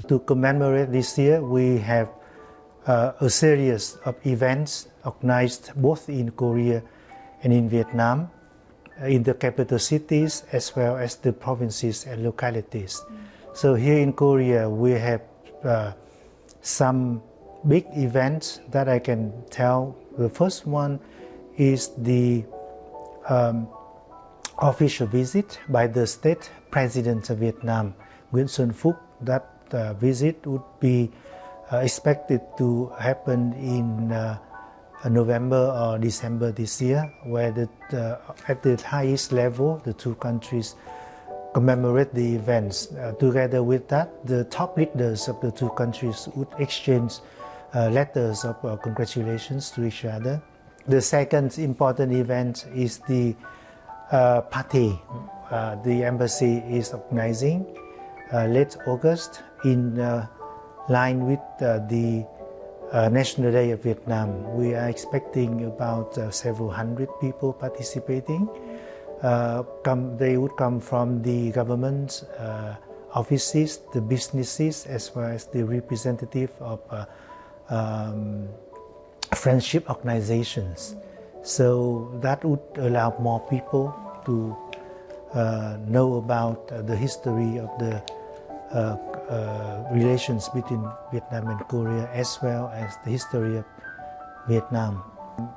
To commemorate this year, we have a series of events organized both in Korea and in Vietnam, in the capital cities as well as the provinces and localities. So here in Korea, we have some big events that I can tell. The first one is the official visit by the state president of Vietnam, Nguyen. That visit would be expected to happen in November or December this year, where at the highest level, the two countries commemorate the events. Together with that, the top leaders of the two countries would exchange letters of congratulations to each other. The second important event is the party the embassy is organizing late August in line with the National Day of Vietnam. We are expecting about several hundred people participating. They would come from the government offices, the businesses, as well as the representative of friendship organizations. So that would allow more people to know about the history of the relations between Vietnam and Korea, as well as the history of Vietnam.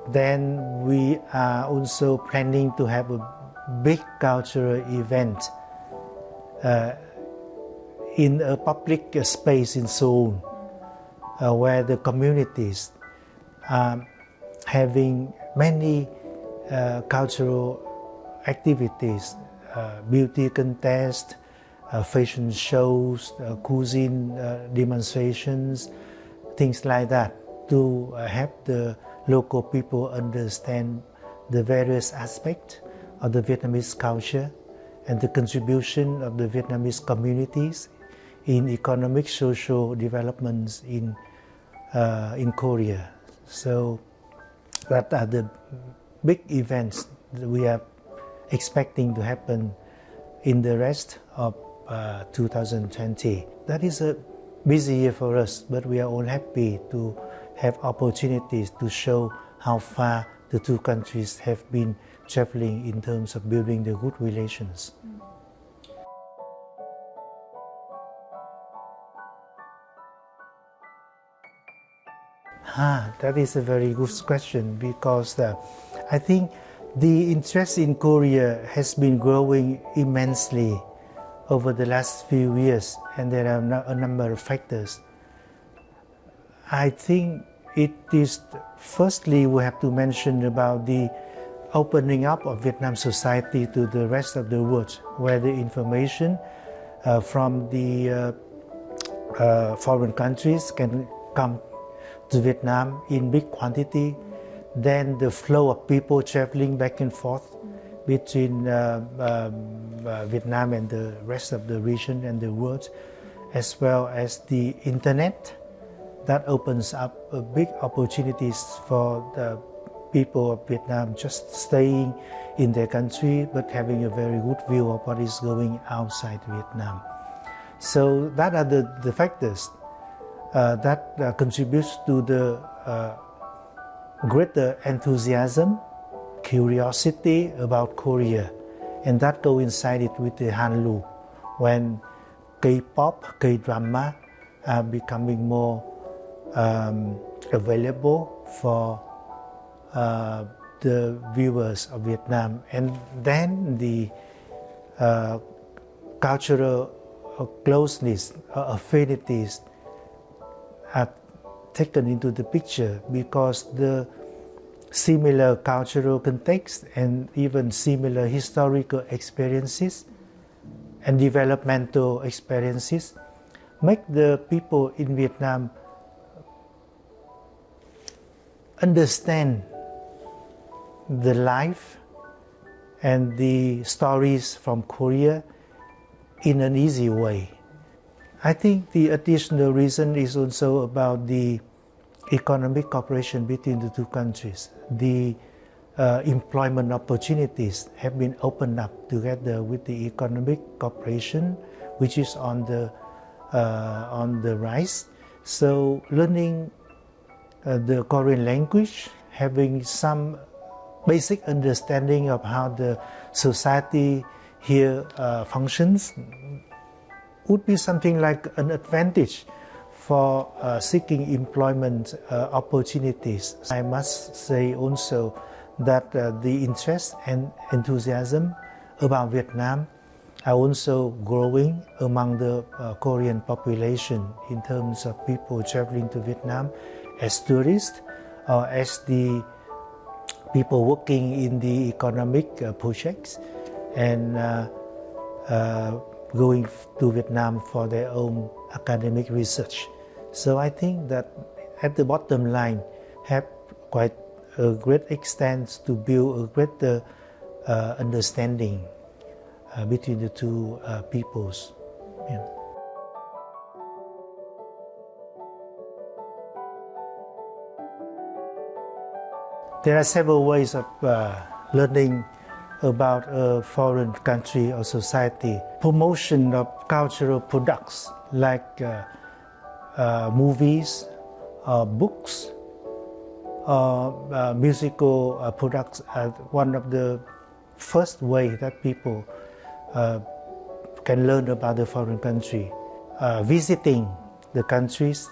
Then we are also planning to have a big cultural event in a public space in Seoul, where the communities are having many cultural activities, beauty contests, fashion shows, cuisine demonstrations, things like that, to help the local people understand the various aspects of the Vietnamese culture and the contribution of the Vietnamese communities in economic, social developments in Korea. So that are the big events that we are expecting to happen in the rest of 2020. That is a busy year for us, but we are all happy to have opportunities to show how far the two countries have been traveling in terms of building the good relations. That is a very good question, because I think the interest in Korea has been growing immensely over the last few years, and there are a number of factors. I think it is, firstly, we have to mention about the opening up of Vietnam society to the rest of the world, where the information from the foreign countries can come to Vietnam in big quantity. Then the flow of people traveling back and forth between Vietnam and the rest of the region and the world, as well as the internet, that opens up big opportunities for the people of Vietnam just staying in their country but having a very good view of what is going outside Vietnam. So that are the factors that contributes to the greater enthusiasm, curiosity about Korea, and that coincided with the Hallyu, when K-pop, K-drama are becoming more available for the viewers of Vietnam. And then the cultural closeness, affinities are taken into the picture, because the similar cultural context and even similar historical experiences and developmental experiences make the people in Vietnam understand the life and the stories from Korea in an easy way. I think the additional reason is also about the economic cooperation between the two countries. The employment opportunities have been opened up together with the economic cooperation, which is on the on the rise. So learning the Korean language, having some basic understanding of how the society here functions, would be something like an advantage for seeking employment opportunities. I must say also that the interest and enthusiasm about Vietnam are also growing among the Korean population in terms of people traveling to Vietnam as tourists or as the people working in the economic projects and going to Vietnam for their own academic research. So I think that at the bottom line have quite a great extent to build a greater understanding between the two peoples. Yeah. There are several ways of learning about a foreign country or society. Promotion of cultural products like movies, books, musical products are one of the first ways that people can learn about the foreign country. Visiting the countries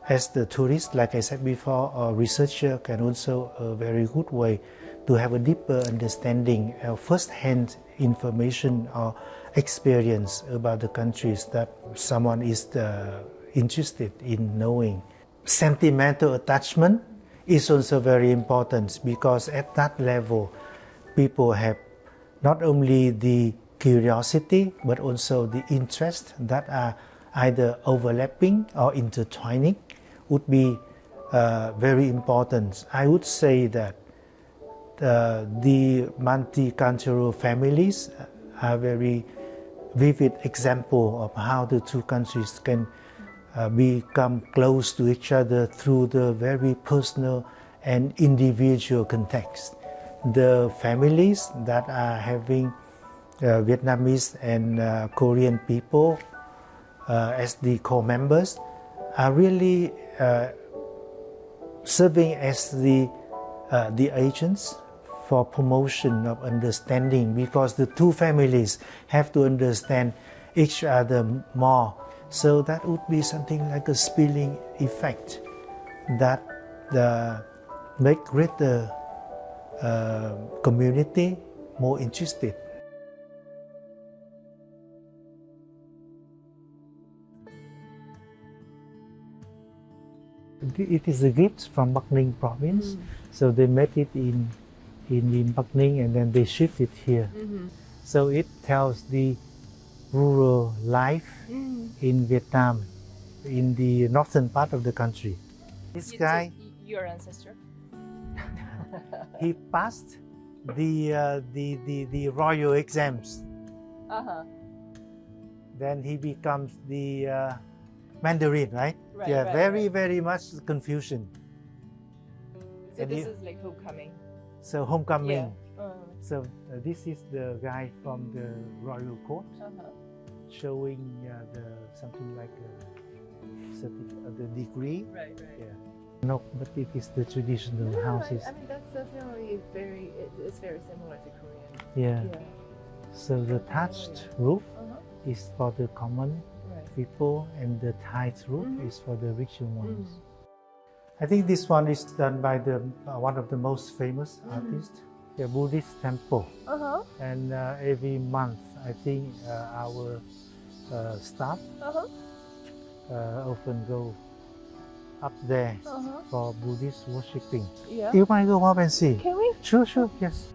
as the tourist, like I said before, or researcher can also a very good way to have a deeper understanding of first-hand information or experience about the countries that someone is interested in knowing. Sentimental attachment is also very important because at that level, people have not only the curiosity but also the interest that are either overlapping or intertwining would be very important. I would say that the multicultural families are very vivid example of how the two countries can become close to each other through the very personal and individual context. The families that are having Vietnamese and Korean people as the core members are really serving as the agents for promotion of understanding, because the two families have to understand each other more. So that would be something like a spilling effect that make greater community more interested. It is a gift from Bắc Ninh province, so they made it in Bắc Ninh and then they shipped it here. So it tells the rural life in Vietnam, in the northern part of the country. This guy, your ancestor, he passed the royal exams. Then he becomes the Mandarin, right? Very much confusion. So and this is like homecoming. So homecoming. Yeah. So this is the guy from the royal court, showing something like the degree. Right. Yeah. No, but it is the traditional houses. I mean, that's definitely it's very similar to Korean. Yeah. So the thatched roof is for the common people, and the tiled roof is for the richer ones. I think this one is done by the one of the most famous artists, the Buddhist temple. And every month, I think our staff often go up there for Buddhist worshipping. Yeah. You might go up and see. Can we? Sure, yes.